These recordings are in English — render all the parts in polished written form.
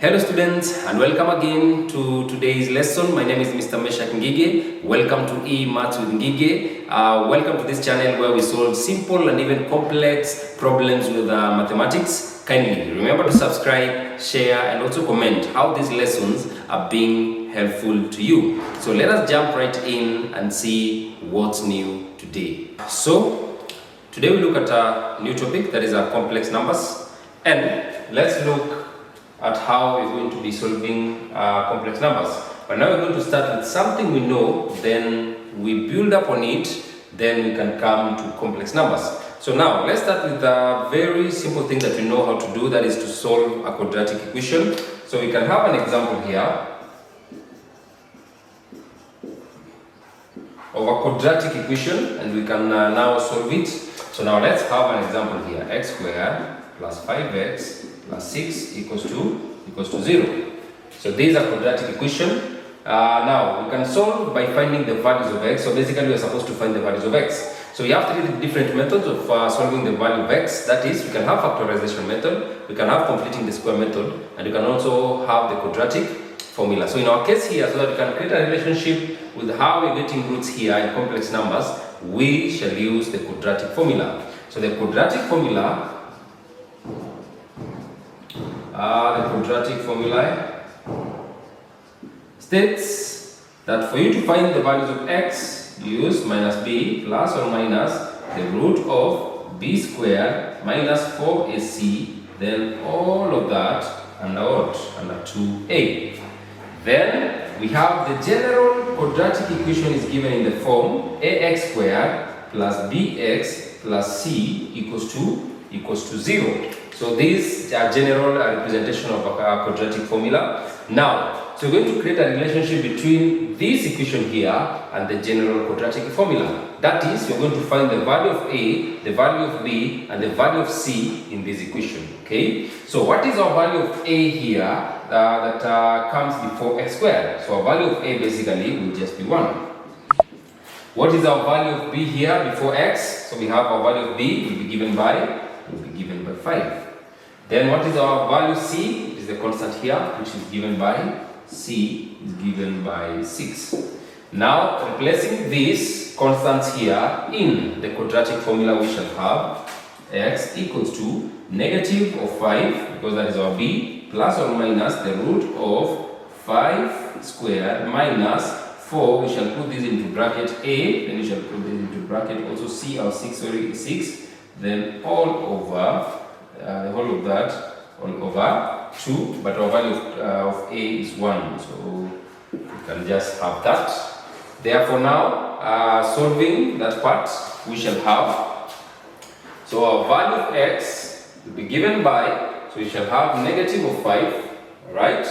Hello students, and welcome again to today's lesson. My name is Mr. Meshak Ngige. Welcome to E-Maths with Ngige. Welcome to this channel where we solve simple and even complex problems with mathematics. Kindly remember to subscribe, share, and also comment how these lessons are being helpful to you. So let us jump right in and see what's new today. So today we look at a new topic, that is complex numbers, and let's look at how we're going to be solving complex numbers. But now we're going to start with something we know, then we build up on it, then we can come to complex numbers. So now let's start with a very simple thing that we know how to do, that is to solve a quadratic equation. So we can have an example here of a quadratic equation, and we can now solve it. So now let's have an example here. X squared plus 5x plus 6 equals to 0. So this is a quadratic equation. Now we can solve by finding the values of x. So basically we are supposed to find the values of x. So we have three different methods of solving the value of x. That is, we can have factorization method, we can have completing the square method, and we can also have the quadratic formula. So in our case here, so that we can create a relationship with how we're getting roots here in complex numbers, we shall use the quadratic formula. So the quadratic formula states that for you to find the values of x, use minus b plus or minus the root of b squared minus 4ac, then all of that under what? Under 2a. Then we have the general quadratic equation is given in the form ax squared plus bx plus c equals to 0. So this is a general representation of a quadratic formula. Now, so we're going to create a relationship between this equation here and the general quadratic formula. That is, we're going to find the value of a, the value of b, and the value of c in this equation. Okay. So what is our value of a here that comes before x squared? So our value of a basically will just be 1. What is our value of b here before x? So we have our value of b will be given by 5. Then what is our value c? It is the constant here, which is given by 6. Now replacing these constants here in the quadratic formula, we shall have x equals to negative of 5, because that is our b, plus or minus the root of 5 squared minus 4. We shall put this into bracket a, then we shall put this into bracket also c, our 6, then all over the whole of that, all over 2, but our value of a is 1, so we can just have that. Therefore now, solving that part, we shall have, so our value of x will be given by, so we shall have negative of 5, right,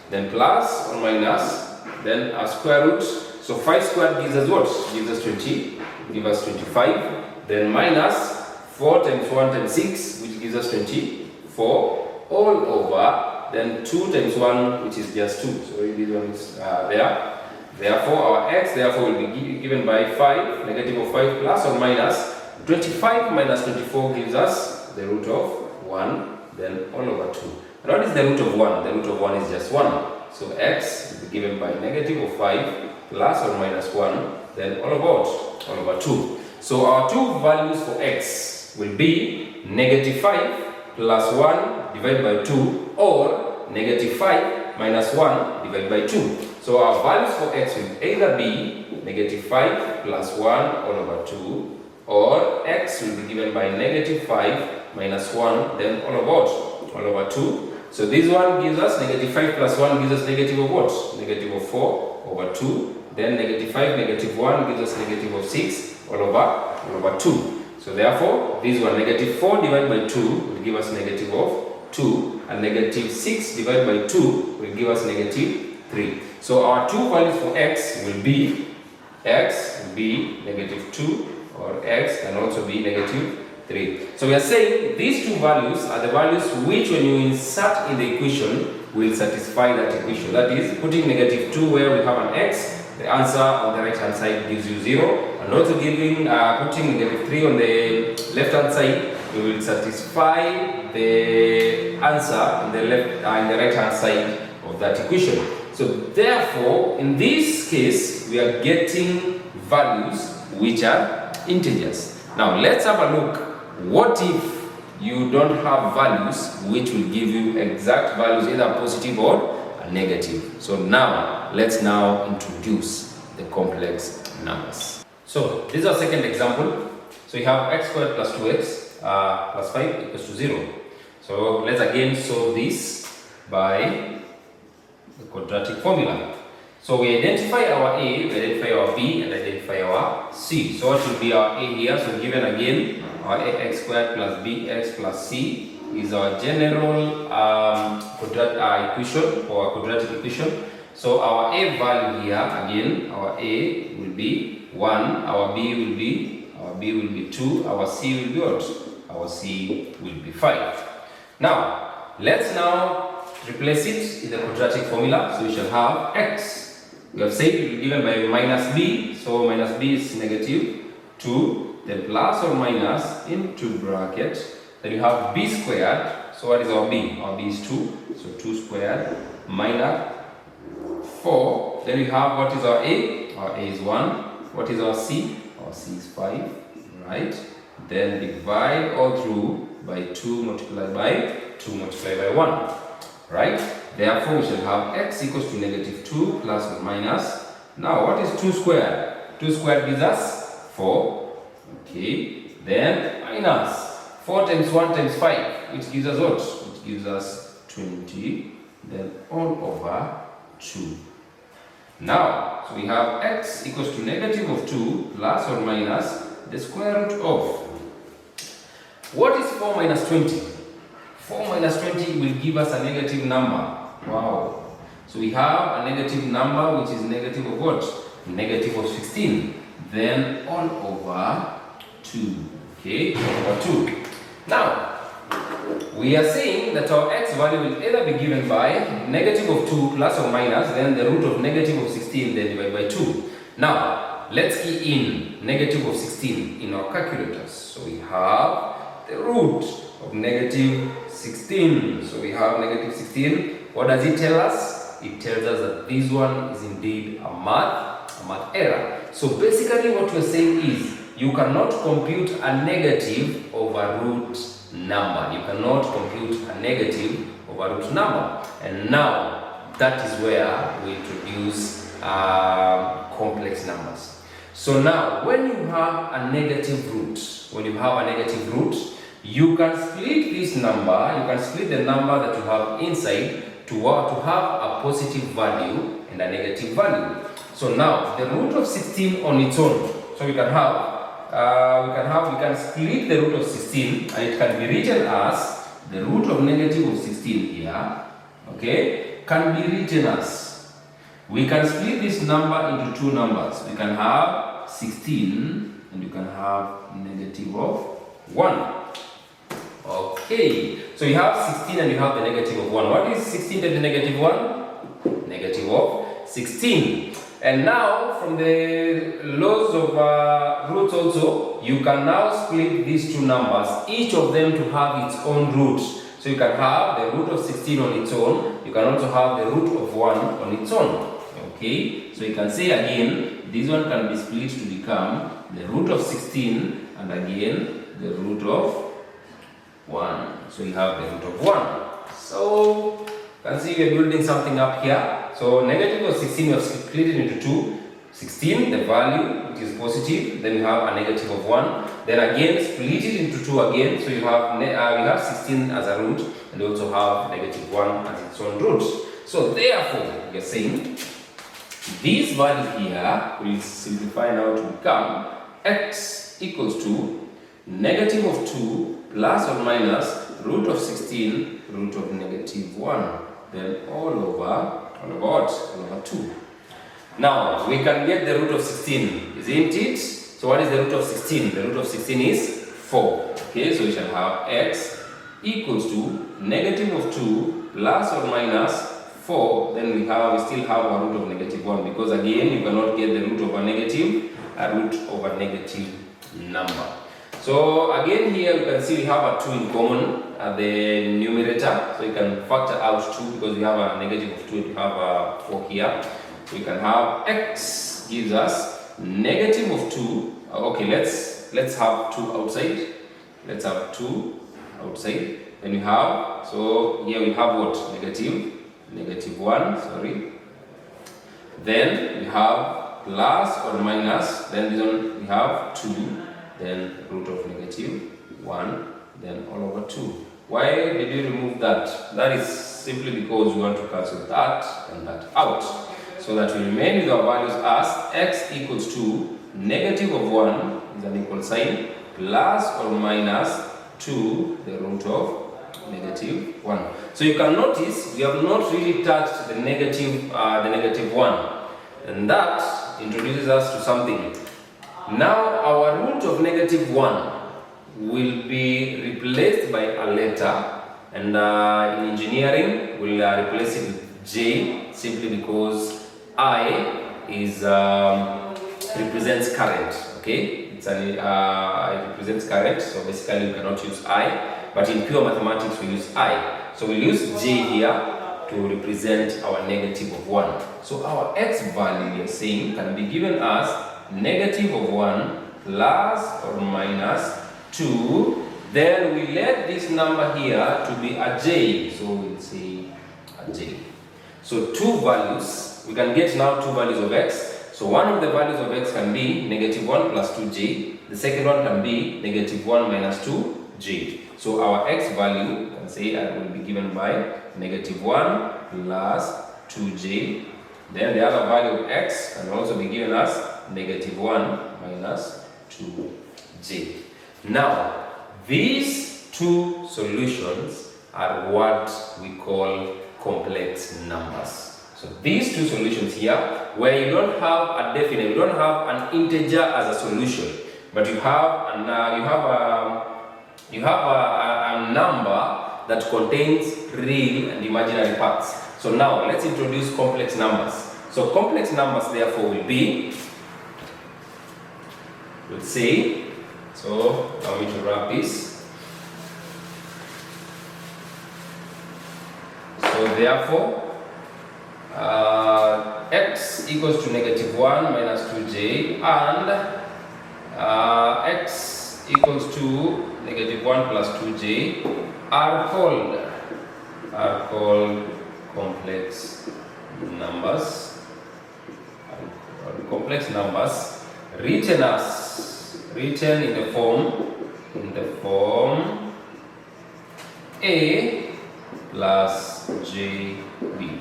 then plus or minus, then a square root. So 5 squared gives us what? Gives us 20, gives us 25, then minus 4 times 1 times 6, which gives us 24, all over, then 2 times 1, which is just 2. So this one is there. Therefore, our x will be given by 5, negative of 5 plus or minus 25 minus 24 gives us the root of 1, then all over 2. And what is the root of 1? The root of 1 is just 1. So x will be given by negative of 5 plus or minus 1, then all over 2. So our two values for x will be negative 5 plus 1 divided by 2, or negative 5 minus 1 divided by 2. So our values for x will either be negative 5 plus 1 all over 2, or x will be given by negative 5 minus 1, then all over 2. So this one gives us negative 5 plus 1 gives us negative of what? Negative of 4 over 2. Then negative 5, negative 1 gives us negative of 6 all over 2. So therefore, this one, negative 4 divided by 2 will give us negative of 2, and negative 6 divided by 2 will give us negative 3. So our two values for x will be, x will be negative 2, or x can also be negative 3. So we are saying these two values are the values which, when you insert in the equation, will satisfy that equation. That is, putting negative 2 where we have an x, the answer on the right hand side gives you 0, and also putting negative 3 on the left hand side, we will satisfy the answer in the left and the right hand side of that equation. So therefore, in this case, we are getting values which are integers. Now let's have a look. What if you don't have values which will give you exact values, either positive or negative? So now let's introduce the complex numbers. So this is our second example. So we have x squared plus 2x plus 5 equals to 0. So let's again solve this by the quadratic formula. So we identify our a, we identify our b, and identify our c. So what will be our a here? So given again our ax squared plus bx plus c is our general equation or quadratic equation. So our a value here, again, our a will be 1, our b will be 2, our c will be what? Our c will be 5. Now, let's replace it in the quadratic formula. So we shall have x. We have said it will be given by minus b. So minus b is negative 2, then plus or minus into bracket. Then you have b squared. So what is our b? Our b is 2. So 2 squared minus 4. Then we have what is our a? Our a is 1. What is our c? Our c is 5. Right? Then divide all through by 2 multiplied by 2 multiplied by 1. Right? Therefore, we shall have x equals to negative 2 plus or minus. Now, what is 2 squared? 2 squared gives us 4. Okay. Then minus 4 times 1 times 5, which gives us what? Which gives us 20. Then all over 2. Now, so we have x equals to negative of 2 plus or minus the square root of. What is 4 minus 20? 4 minus 20 will give us a negative number. Wow. So we have a negative number which is negative of what? Negative of 16. Then all over 2. Okay, over 2. Now, we are saying that our x value will either be given by negative of 2 plus or minus, then the root of negative of 16, then divided by 2. Now, let's key in negative of 16 in our calculators. So we have the root of negative 16. So we have negative 16. What does it tell us? It tells us that this one is indeed a math error. So basically what we're saying is you cannot compute a negative over root number. You cannot compute a negative over root number. And now that is where we introduce complex numbers. So now when you have a negative root, you can split this number, you can split the number that you have inside to have a positive value and a negative value. So now the root of 16 on its own. So we can split the root of 16 and it can be written as the root of negative of 16 here, okay, can be written as, we can split this number into two numbers. We can have 16 and you can have negative of 1. Okay, so you have 16 and you have the negative of 1. What is 16 to the negative 1? Negative of 16. And now, from the laws of roots also, you can now split these two numbers, each of them to have its own root. So you can have the root of 16 on its own, you can also have the root of 1 on its own. Okay, so you can say again, this one can be split to become the root of 16 and again the root of 1. So you have the root of 1. So you can see we are building something up here. So negative of 16 we have split it into 2. 16, the value, which is positive, then you have a negative of 1. Then again split it into 2 again. So you have 16 as a root and you also have negative 1 as its own root. So therefore, we are saying this value here will simplify now to become x equals to negative of 2 plus or minus root of 16 root of negative 1. Then all over 2. Now we can get the root of 16, isn't it? So what is the root of 16? The root of 16 is 4. Okay, so we shall have x equals to negative of 2 plus or minus 4. Then we still have a root of negative 1, because again you cannot get the root of a root over negative number. So again here you can see we have a 2 in common at the numerator. So you can factor out 2 because we have a negative of 2 and we have a 4 here. So you can have x gives us negative of 2. Okay, let's have 2 outside. Let's have 2 outside. Then we have, so here we have what? Negative 1, sorry. Then we have plus or minus, then this one we have 2, then root of negative 1, then all over 2. Why did you remove that? That is simply because we want to cancel that and that out. So that we remain with our values as x equals to negative of 1 is an equal sign, plus or minus 2, the root of negative 1. So you can notice we have not really touched the negative 1, and that introduces us to something. Now our root of negative 1 will be replaced by a letter, and in engineering we'll replace it with J, simply because I is represents current. Okay, it represents current, so basically we cannot use I. But in pure mathematics, we use I. So we'll use J here to represent our negative of 1. So our x value, you're saying, can be given as negative of 1 plus or minus 2. Then we let this number here to be a J. So we'll say a J. So two values. We can get now two values of x. So one of the values of x can be negative 1 plus 2j. The second one can be negative 1 minus 2j. So our x value, you can say, will be given by negative 1 plus 2j. Then the other value of x can also be given as negative 1 minus 2j. Now, these two solutions are what we call complex numbers. So these two solutions here, where you don't have a definite, you don't have an integer as a solution, but you have a number that contains real and imaginary parts. So now let's introduce complex numbers. So complex numbers therefore will be, let's say, so allow me to wrap this. So therefore, x equals to negative 1 minus 2j, and x equals to negative 1 plus 2j are called complex numbers. Complex numbers written in the form a plus jb.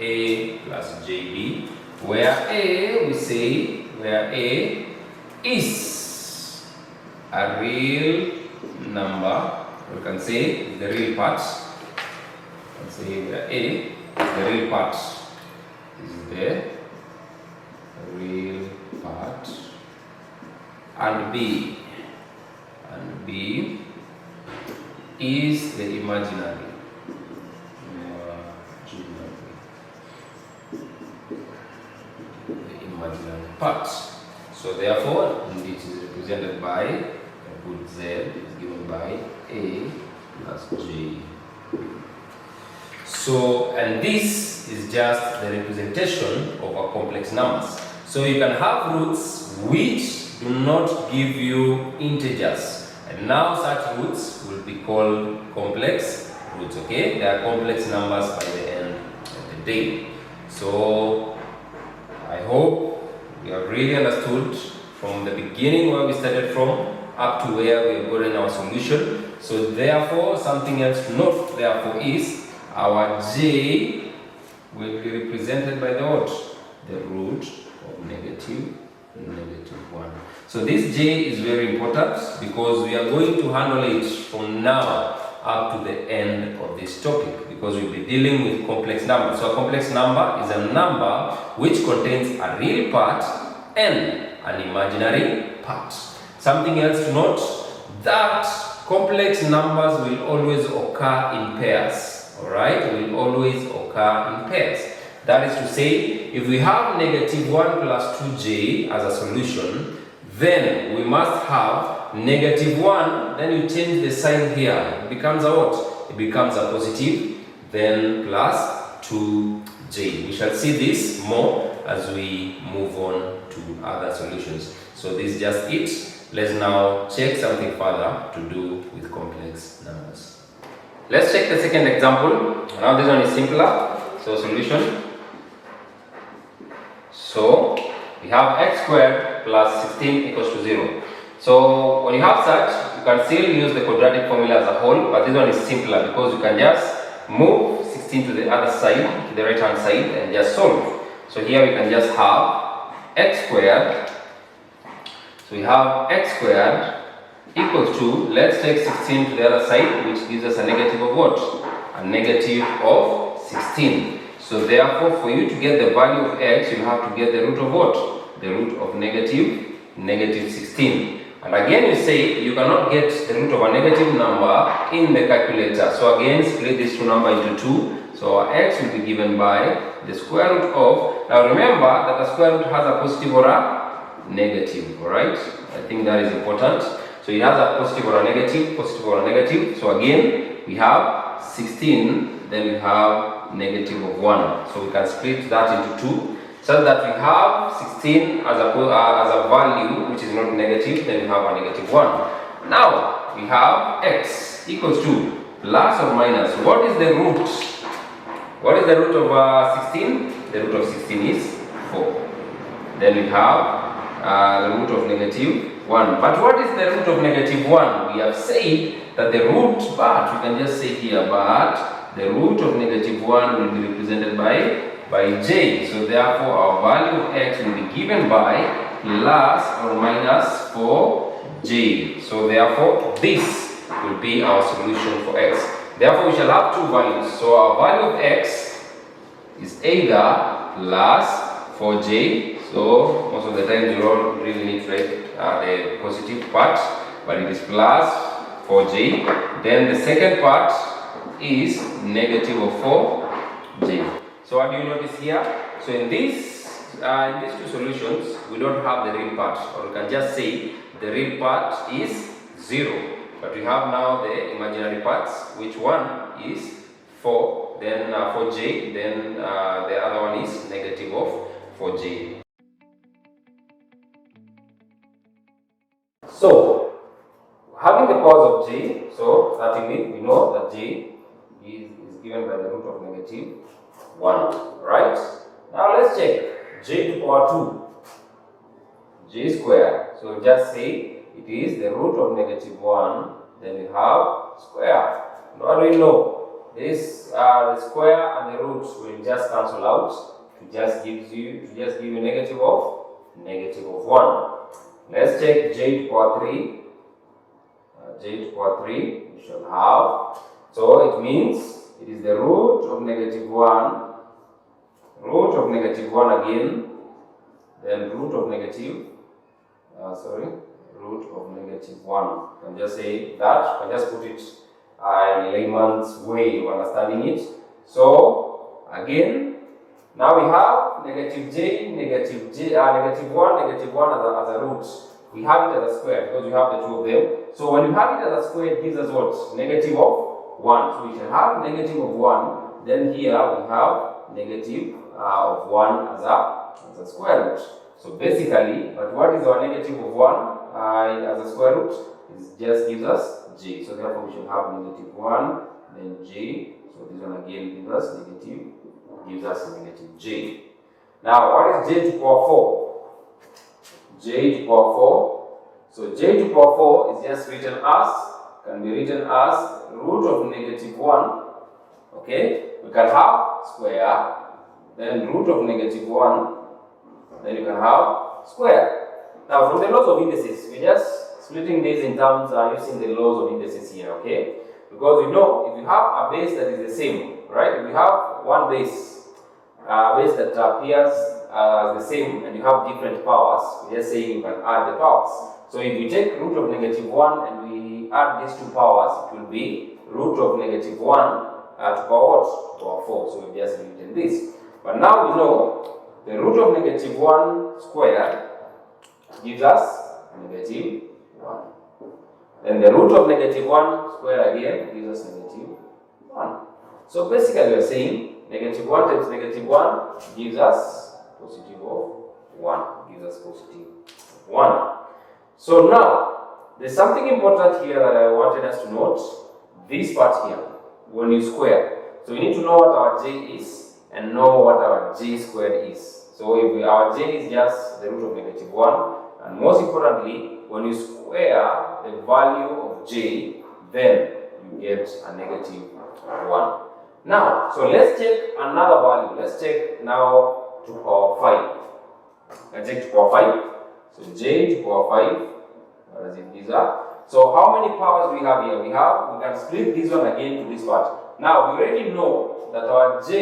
A plus jb, where a, we say, where a is a real number, we can say the real part. We can say where a is the real part, is the real part, and b is the imaginary part. So therefore, it is represented by a good z, is given by a plus j. So, and this is just the representation of our complex numbers. So you can have roots which do not give you integers, and now such roots will be called complex roots. Okay, they are complex numbers by the end of the day. So I hope we have really understood from the beginning where we started from up to where we have gotten our solution. So therefore, something else to note therefore is our j will be represented by the what? The root of negative 1. So this j is very important because we are going to handle it from now up to the end of this topic, because we'll be dealing with complex numbers. So a complex number is a number which contains a real part and an imaginary part. Something else to note, that complex numbers will always occur in pairs. Alright, will always occur in pairs. That is to say, if we have negative 1 plus 2j as a solution, then we must have negative 1, then you change the sign here. It becomes a what? It becomes a positive, then plus 2j. We shall see this more as we move on to other solutions. So this is just it. Let's now check something further to do with complex numbers. Let's check the second example. Now this one is simpler. So solution. So we have x squared plus 16 equals to 0. So when you have such, you can still use the quadratic formula as a whole, but this one is simpler because you can just move 16 to the other side, to the right hand side, and just solve. So here we can just have x squared. So we have x squared equals to, let's take 16 to the other side, which gives us a negative of what? A negative of 16. So therefore, for you to get the value of x, you have to get the root of what? The root of negative 16. And again, you say you cannot get the root of a negative number in the calculator. So again, split these two numbers into 2. So our x will be given by the square root of, now remember that the square root has a positive or a negative, alright? I think that is important. So it has a positive or a negative, positive or a negative. So again, we have 16, then we have negative of 1. So we can split that into 2. So that we have 16 as a value which is not negative, then we have a negative 1. Now we have x equals to plus or minus. What is the root? What is the root of 16? The root of 16 is 4. Then we have the root of negative 1. But what is the root of negative 1? We have said that the root, but we can just say here, but the root of negative 1 will be represented by j. So therefore our value of x will be given by plus or minus 4j. So therefore this will be our solution for x. Therefore we shall have two values. So our value of x is either plus 4j. So most of the time you don't really need to write the positive part, but it is plus 4j. Then the second part is negative of 4j. So what do you notice here? So in these two solutions, we don't have the real part, or we can just say the real part is 0. But we have now the imaginary parts, which one is 4, then 4j, then the other one is negative of 4j. So having the powers of j, so starting with, we know that j is given by the root of negative 1, right? Now let's check j to power 2, j square. So just say it is the root of negative 1, then we have square. Now we know this the square and the roots will just cancel out to just give you negative of 1. Let's check j to power 3. J to power 3 we shall have. So it means it is the root of negative 1 again, then root of negative 1. You can just say that, you can just put it in layman's way of understanding it. So again, now we have negative 1, negative 1 as a root. We have it as a square because we have the two of them. So when you have it as a square, it gives us what? Negative of 1. So we shall have negative of 1. Then here we have negative of 1 as a square root. So basically, but what is our negative of 1 as a square root? It just gives us j. So therefore we should have negative 1, then j. So this one again gives us negative j. Now what is j to power 4? J to power 4. So j to power 4 is just can be written as root of negative 1. Okay, we can have square, then root of negative 1, then you can have square. Now from the laws of indices, we're just splitting these in terms using the laws of indices here, okay? Because we know if you have a base that is the same, right? If you have one base that appears as the same and you have different powers, we're just saying you can add the powers. So if we take root of negative 1 and we add these two powers, it will be root of negative 1 to power what? To power 4. So we've just written this. But now we know the root of negative 1 squared gives us negative 1. Then the root of negative 1 squared again gives us negative 1. So basically we are saying negative 1 times negative 1 gives us positive of 1. Gives us positive 1. So now, there's something important here that I wanted us to note. This part here, when you square. So we need to know what our j is and know what our j squared is. So if our j is just the root of negative 1, and most importantly, when you square the value of j, then you get a negative 1. Now, so let's take another value. Let's take now to power 5. Let's take to power 5. So j to power 5, what does it give us? So how many powers we have here? We can split this one again to this part. Now we already know that our j,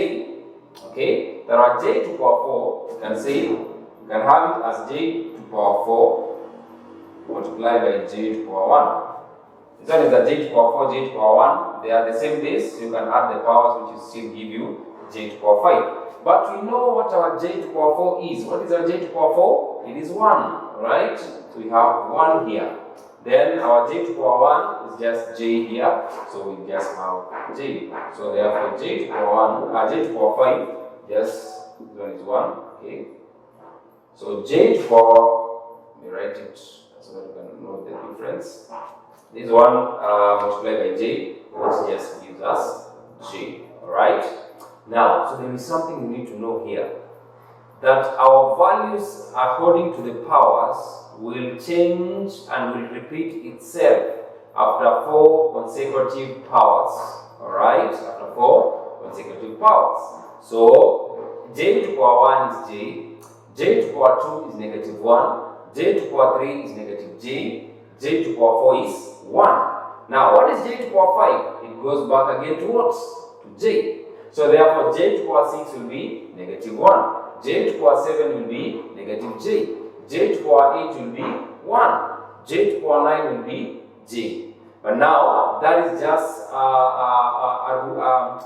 okay, that our j to power 4, you can say, you can have it as j to power 4 multiplied by j to power 1. This one is a j to power 4, j to power 1. They are the same base, so you can add the powers which will still give you j to power 5. But we know what our j to power 4 is. What is our j to power 4? It is 1, right? So we have 1 here. Then our j to power 1 is just j here, so we just have j. So therefore j to power 1, j to power 5, just this one is 1, okay. So j to power, let me write it so that you can know the difference. This one multiplied by j, which just gives us j, alright. Now, so there is something we need to know here, that our values according to the powers will change and will repeat itself after 4 consecutive powers. Alright, after 4 consecutive powers. So j to power 1 is j to power 2 is negative 1, j to power 3 is negative j to power 4 is 1. Now what is j to power 5? It goes back again to what? To j. So therefore j to power 6 will be negative 1, j to power 7 will be negative j to power 8 will be 1, j to power 9 will be j. But now that is just a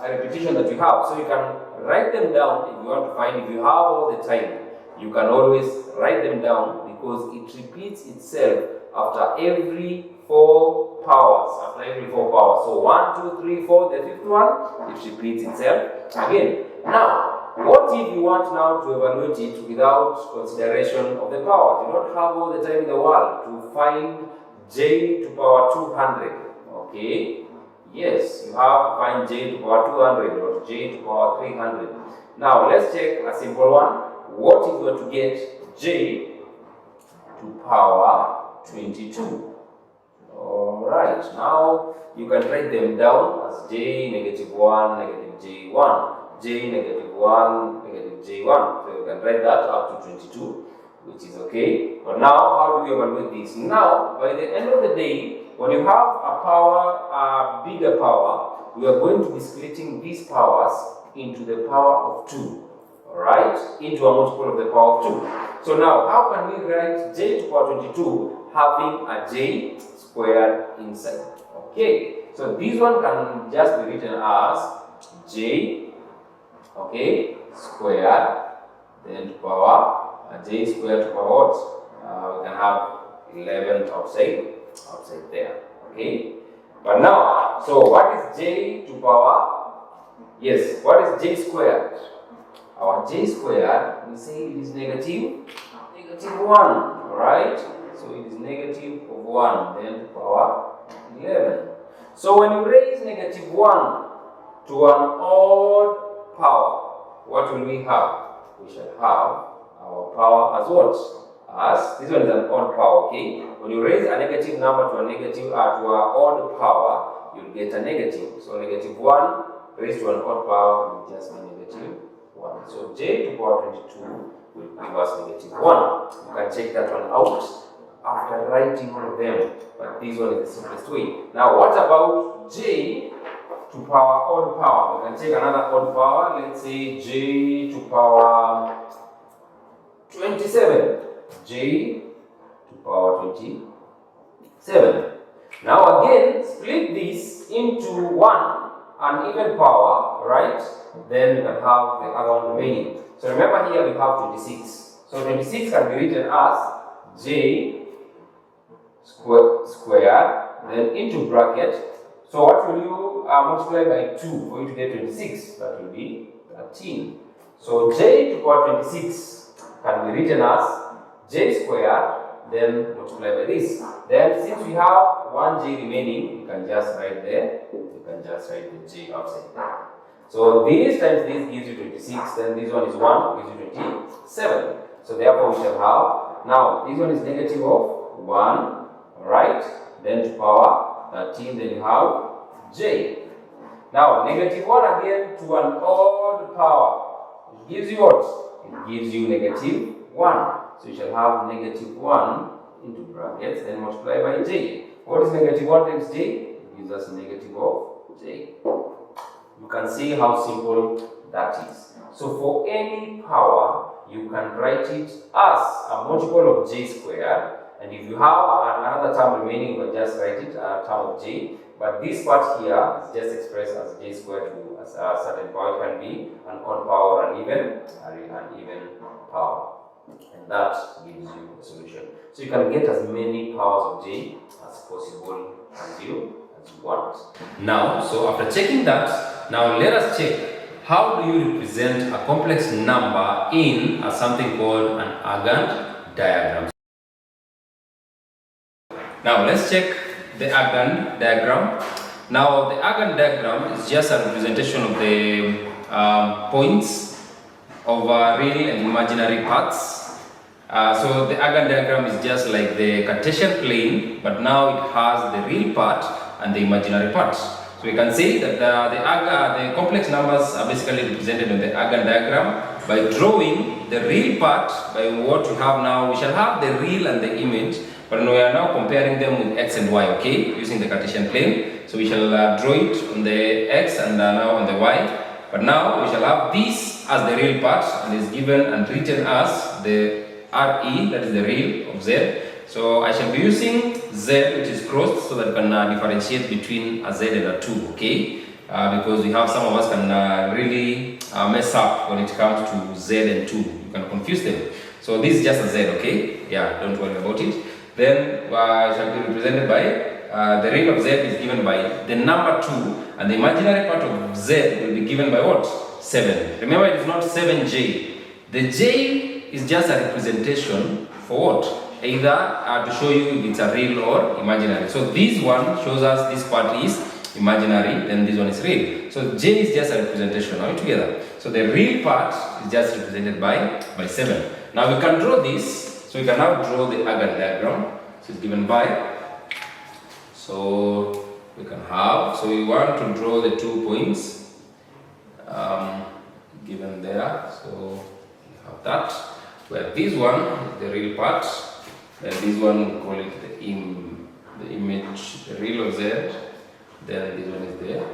repetition that you have. So you can write them down if you want to find. If you have all the time, you can always write them down because it repeats itself after every 4 powers. After every 4 powers. So 1, 2, 3, 4, the fifth one, it repeats itself again. Now, what if you want now to evaluate it without consideration of the powers? You don't have all the time in the world to find j to power 200. Okay? Yes, you have to find j to power 200 or j to power 300. Now, let's take a simple one. What if you were to get j to power 22? Alright, now you can write them down as j negative 1 negative j1. j negative 1 negative j1. So you can write that up to 22, which is okay. But now, how do we evaluate this? Now, by the end of the day, when you have a power, a bigger power, we are going to be splitting these powers into the power of 2. Alright? Into a multiple of the power of 2. So now, how can we write j to power 22 having a j squared inside? Okay. So this one can just be written as j, okay, square, then to power j squared to power what? We can have 11 outside there, okay. But now, so what is j to power? Yes, what is j squared? Our j squared, we say it is negative 1, right? So it is negative of 1, then to power 11. So when you raise negative 1 to an odd power, what will we have? We shall have our power as what? As, this one is an odd power, okay? When you raise a negative number to a negative, to an odd power, you'll get a negative. So negative 1 raised to an odd power will just be negative 1. So j to power 22 will give us negative 1. You can check that one out after writing all of them. But this one is the simplest way. Now what about j to power odd power? We can take another odd power. Let's say j to power 27. j to power 27. Now again, split this into an even power, right? Then we can have the other one remaining. So remember here we have 26. So 26 can be written as j squared, then into bracket. So what will you multiply by 2 for you to get 26? That will be 13. So j to the power 26 can be written as j squared, then multiply by this. Then since we have 1j remaining, you can just write there, you can just write the j outside there. So this times this gives you 26, then this one is 1, gives you 27. So therefore we shall have, now this one is negative of 1, right? Then to power 13, then you have j. Now negative 1 again to an odd power. It gives you what? It gives you negative 1. So you shall have negative 1 into brackets, then multiply by j. What is negative 1 times j? It gives us negative of j. You can see how simple that is. So for any power, you can write it as a multiple of j squared. And if you have another term remaining, you can just write it a term of j. But this part here is just expressed as j squared to a certain power. It can be an odd power or an even power. And that gives you a solution. So you can get as many powers of j as possible as you want. Now, so after checking that, now let us check how do you represent a complex number in something called an Argand diagram. Now let's check the Argand diagram. Now the Argand diagram is just a representation of the points of real and imaginary parts. So the Argand diagram is just like the Cartesian plane, but now it has the real part and the imaginary part. So we can say that the complex numbers are basically represented in the Argand diagram by drawing the real part by what we have now. We shall have the real and the image, but we are now comparing them with x and y, okay, using the Cartesian plane. So we shall draw it on the x and now on the y. But now we shall have this as the real part and is given and written as the RE, that is the real of z. So I shall be using z, which is crossed, so that we can differentiate between a z and a 2, okay? Because we have some of us can really mess up when it comes to z and 2. You can confuse them. So this is just a z, okay? Yeah, don't worry about it. Then I shall be represented by the real of z is given by the number 2, and the imaginary part of z will be given by what? 7. Remember, it is not 7j. The j is just a representation for what? Either to show you if it's a real or imaginary. So this one shows us this part is imaginary, then this one is real. So j is just a representation. Are we together? So the real part is just represented by 7. Now we can draw this. So we can now draw the Argand diagram. So it's given by. So we can have. So we want to draw the 2 points given there. So we have that. Where this one is the real part. Then this one we call it the image, the real of z. Then this one is the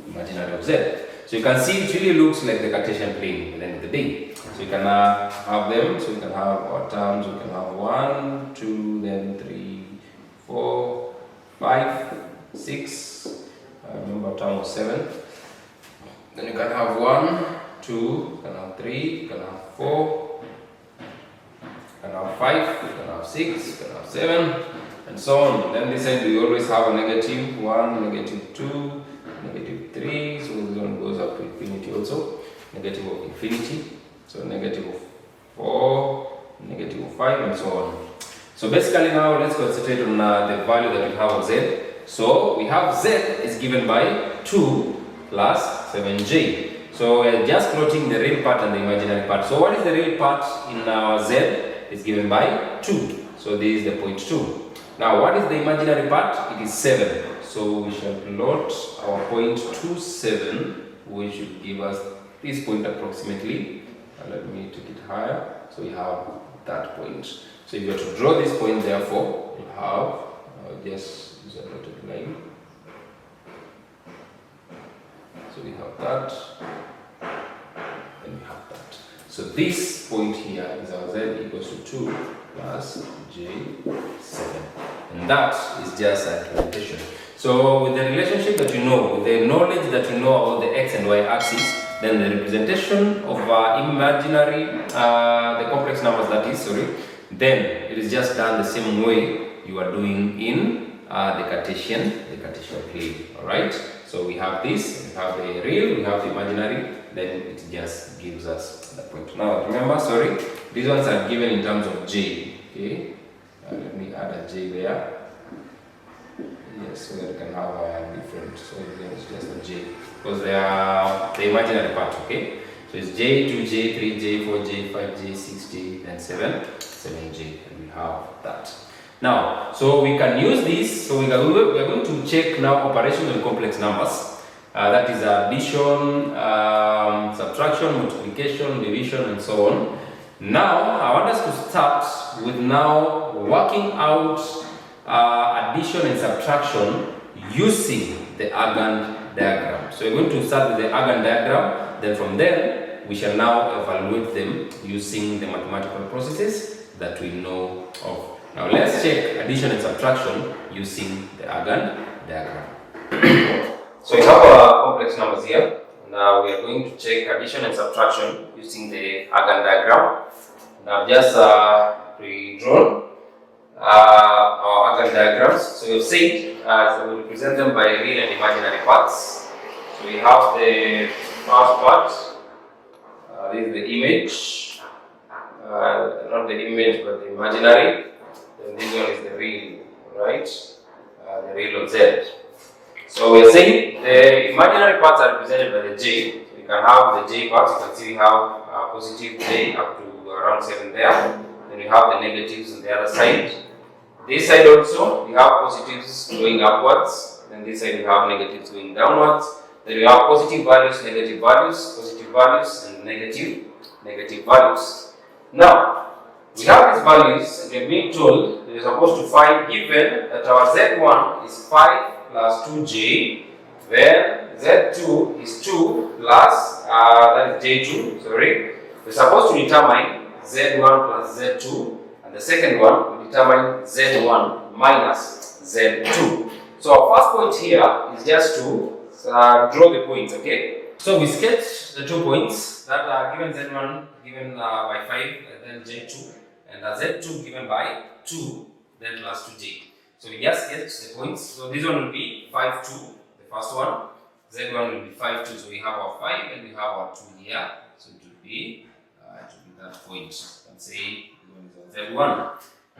imaginary of z. So you can see it really looks like the Cartesian plane at the end of the day. So you can have them. So you can have our terms. We can have 1, 2, then 3, 4, 5, 6. I remember term was 7. Then you can have 1, 2. You can have 3. You can have 4. You can have 5, you can have 6, you can have 7, and so on. Then this side we always have a negative 1, negative 2, negative 3, so this one goes up to infinity also, negative of infinity, so negative of 4, negative of 5, and so on. So basically now let's concentrate on the value that we have of z. So we have z is given by 2 plus 7j. So we're just plotting the real part and the imaginary part. So what is the real part in our z? Is given by 2. So this is the point 2. Now what is the imaginary part? It is 7. So we shall plot our point 2, 7, which should give us this point approximately. Let me take it higher. So we have that point. So if you are to draw this point, therefore, you have, just use a dotted line. So we have that, and we have that. So this point here is our z equals to 2 plus j7. And that is just a representation. So with the relationship that you know, with the knowledge that you know about the x and y axis, then the representation of imaginary, the complex numbers that is, then it is just done the same way you are doing in the Cartesian plane. Alright, so we have this, we have the real, we have the imaginary, then it just gives us the point. Now remember, sorry, these ones are given in terms of j. Okay, let me add a j there. Yes, so that we can have a different, so it's just a j, because they are the imaginary part. Okay, so it's j, 2j, 3j, 4j, 5j, 6j, then 7j, and we have that. Now, so we can use this. So we are going to check now operations on complex numbers. That is addition, subtraction, multiplication, division, and so on. Now, I want us to start with now working out addition and subtraction using the Argand diagram. So we're going to start with the Argand diagram. Then from there, we shall now evaluate them using the mathematical processes that we know of. Now let's check addition and subtraction using the Argand diagram. So we have our complex numbers here. Now we are going to check addition and subtraction using the Argand diagram. Now just redrawn our Argand diagrams. So we've said so we represent them by real and imaginary parts. So we have the first part. This is the image, not the image but the imaginary. Then this one is the real, right? The real of Z. So we are saying the imaginary parts are represented by the J. So we can have the J parts. You can see we have a positive J up to around 7 there. Then we have the negatives on the other side. This side also we have positives going upwards. Then this side we have negatives going downwards. Then we have positive values, negative values, and negative values. Now, we have these values and we are being told that we are supposed to find, given that our Z1 is 5 plus 2j, where Z2 is 2 plus, that is J2, sorry. We are supposed to determine Z1 plus Z2, and the second one we determine Z1 minus Z2. So our first point here is just to draw the points, okay? So we sketch the 2 points that are given Z1 given by 5 and then J2, and Z2 given by 2 then plus 2j. So we just sketch the points. So this one will be 5, 2, the first one. Z1 will be 5, 2, so we have our 5 and we have our 2 here. So it will be that point. Let's say Z1.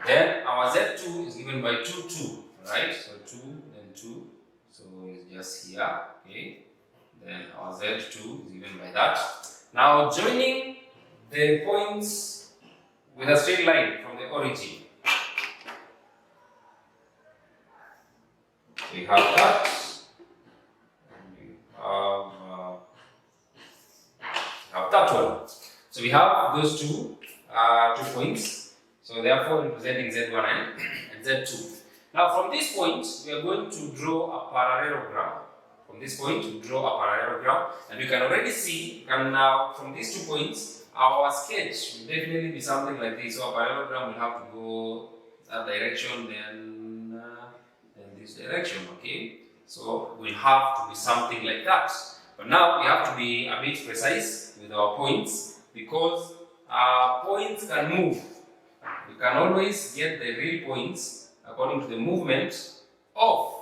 Then our Z2 is given by 2, 2, right? So 2, then 2. So it's just here, okay? Then our Z2 is given by that. Now joining the points with a straight line from the origin. We have that. And we have that one. So we have those two points. So therefore representing Z1 and Z2. Now from this point, we are going to draw a parallelogram. From this point, we draw a parallelogram, and you can already see, from these 2 points, our sketch will definitely be something like this. So a parallelogram will have to go that direction, then this direction, okay? So we'll have to be something like that. But now we have to be a bit precise with our points, because points can move. We can always get the real points according to the movement of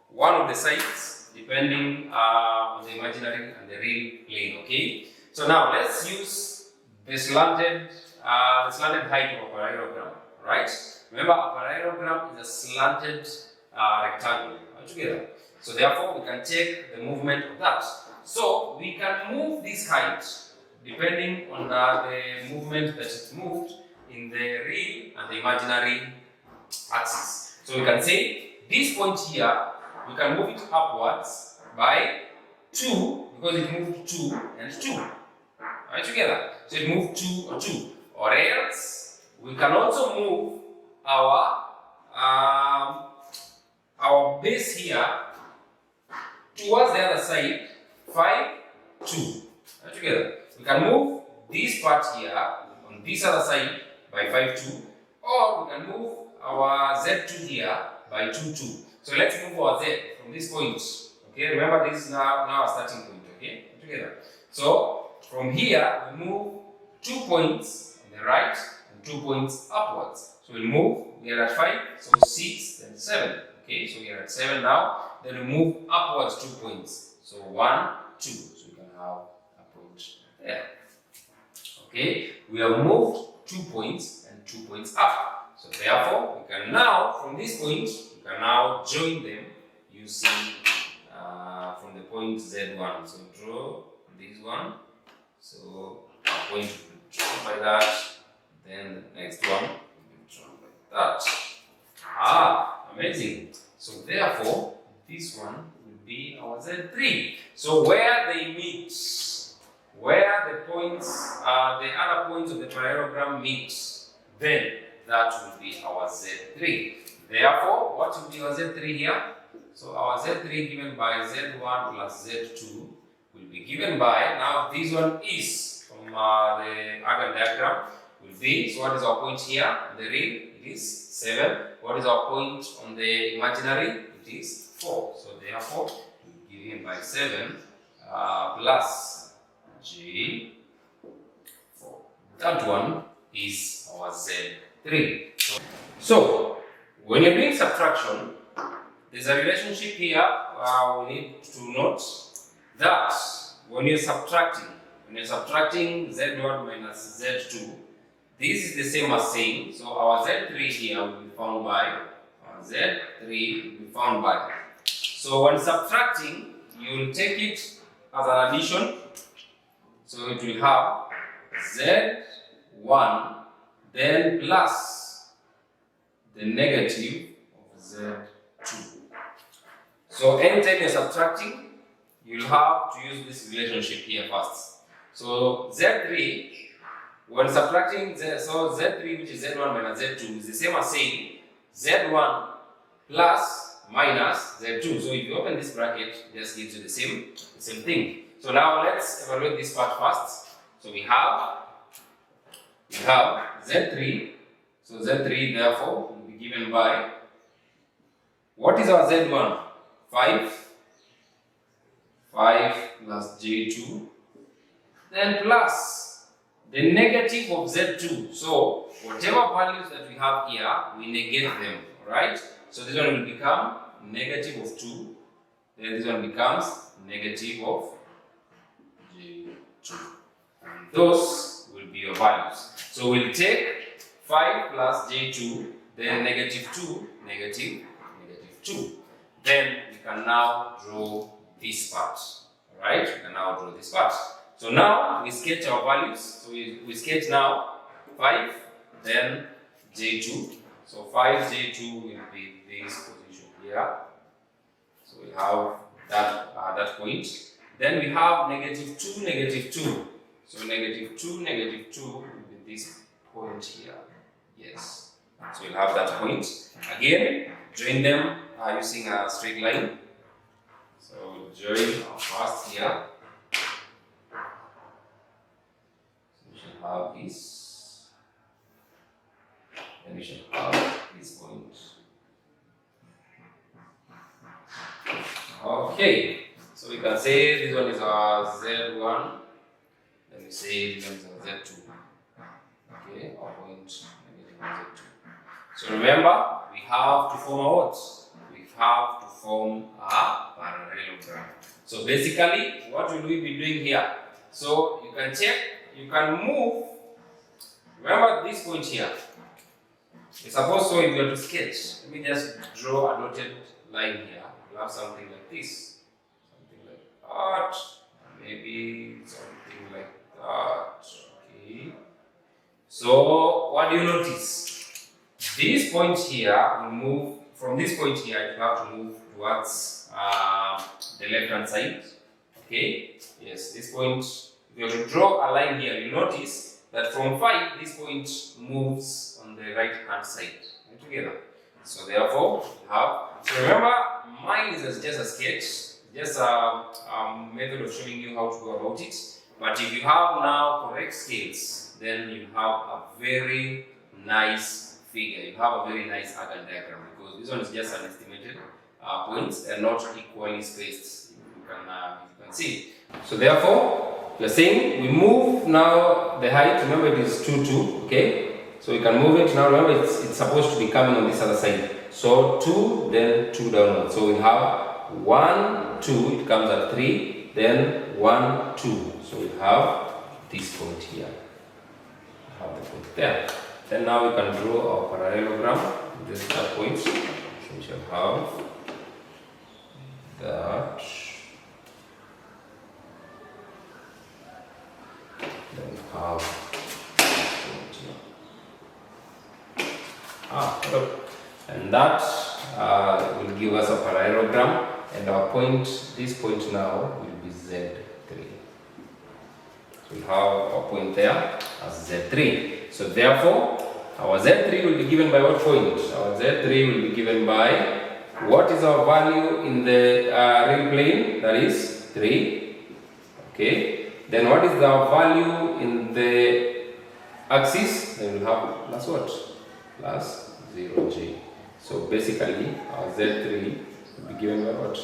one of the sides, depending on the imaginary and the real plane, okay? So now let's use the slanted height of a parallelogram, right? Remember, a parallelogram is a slanted rectangle altogether. So therefore, we can check the movement of that. So we can move this height depending on the movement that is moved in the real and the imaginary axis. So we can say this point here, we can move it upwards by 2 because it moved 2 and 2. Right, together. So it moved 2 or 2. Or else we can also move our base here towards the other side 5, 2. Right, together. We can move this part here on this other side by 5, 2. Or we can move our Z2 here by 2, 2. So let's move our Z from this point. Okay, remember this is now our starting point. Okay, together. So from here we move 2 points on the right and 2 points upwards. So we'll move, we are at 5, so 6 and 7. Okay, so we are at 7 now. Then we move upwards 2 points. So 1, 2. So we can have a point there. Okay, we have moved 2 points and 2 points up. So therefore, we can now, from this point, we can now join them using from the point Z1. So draw this one. So a point will be drawn by that. Then the next one will be drawn like that. Amazing. So therefore, this one will be our Z3. So where they meet, where the points, the other points of the parallelogram meet, then that will be our Z3. Therefore, what will be our Z3 here? So our Z3 given by Z1 plus Z2 will be given by, now this one is from the Argand diagram, will be, so what is our point here? The real, it is 7. What is our point on the imaginary? It is 4. So therefore, we will be given by 7 plus J4. That one is our Z3. So when you're doing subtraction, there's a relationship here we need to note that when you're subtracting Z1 minus Z2, this is the same as saying, so our Z3 here will be found by, So when subtracting, you will take it as an addition. So it will have Z1 then plus the negative of Z2. So anytime you're subtracting, you'll have to use this relationship here first. So Z3, when subtracting, so Z3 which is Z1 minus Z2 is the same as saying Z1 plus minus Z2. So if you open this bracket, it just gives you the same thing. So now let's evaluate this part first. So we have Z3. So Z3 therefore will be given by, what is our Z1? 5 plus J2, then plus the negative of Z2. So whatever values that we have here, we negate them, alright? So this one will become negative of 2, then this one becomes negative of J2. And those will be your values. So we'll take 5 plus J2, then negative 2, negative 2. Then we can now draw this part. Alright, we can now draw this part. So now we sketch our values. So we sketch now 5, then J2. So 5 J2 will be this position here. So we have that point. Then we have negative 2, negative 2. So negative 2 will be this point here. Yes. So we'll have that point. Again, join them using a straight line. So join our first here. So we should have this. Then we should have this point. Okay. So we can say this one is our Z1. Then we say this one is our Z2. Okay, our point negative Z2. So remember, we have to form a what? We have to form a parallelogram. So basically, what will we be doing here? So you can check, you can move. Remember this point here. It's supposed to, if you are to sketch, let me just draw a dotted line here. You have something like this. Something like that. Maybe something like that. Okay. So what do you notice? This point here will move, from this point here, you have to move towards the left hand side. Okay? Yes, this point, if you have to draw a line here, you notice that from 5, this point moves on the right hand side. Right together. So therefore, you have, so remember, mine is just a sketch, just a method of showing you how to go about it. But if you have now correct scales, then you have a very nice figure. You have a very nice Argand diagram, because this one is just an estimated points. They are not equally spaced. You can see. So therefore, we are saying we move now the height. Remember, it is 2, 2. Okay, so we can move it now. Remember, it's supposed to be coming on this other side. So 2, then 2 downwards. So we have 1, 2, it comes at 3, then 1, 2. So we have this point here. We have the point there. Then now we can draw our parallelogram. This is the point. So we shall have that. Then we have and that will give us a parallelogram, and our point, this point now will be Z3. So we have our point there as Z3. So therefore, our Z3 will be given by what point? Our Z3 will be given by what is our value in the real plane? That is 3. Okay. Then what is the value in the axis? Then we'll have plus what? Plus 0g. So basically, our Z3 will be given by what?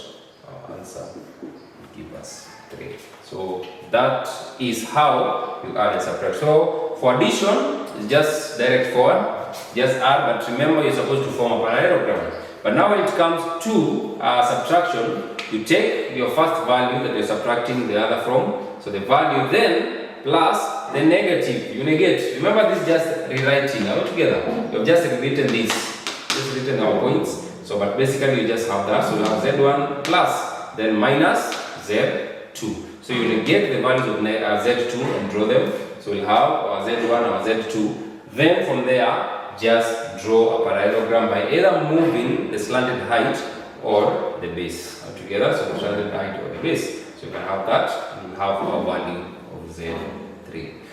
Our answer will give us 3. So that is how you add and subtract. So for addition, it's just direct forward, just add, but remember you're supposed to form a parallelogram. But now when it comes to subtraction, you take your first value that you're subtracting the other from. So the value then plus the negative, you negate. Remember, this is just rewriting altogether. You've just rewritten this, just written our points. So, but basically you just have that. So you have Z1 plus, then minus Z2. So you negate the values of Z2 and draw them. So we'll have our Z1, our Z2. Then from there, just draw a parallelogram by either moving the slanted height or the base altogether. So the slanted height or the base. So you can have that, and you have our value of Z3.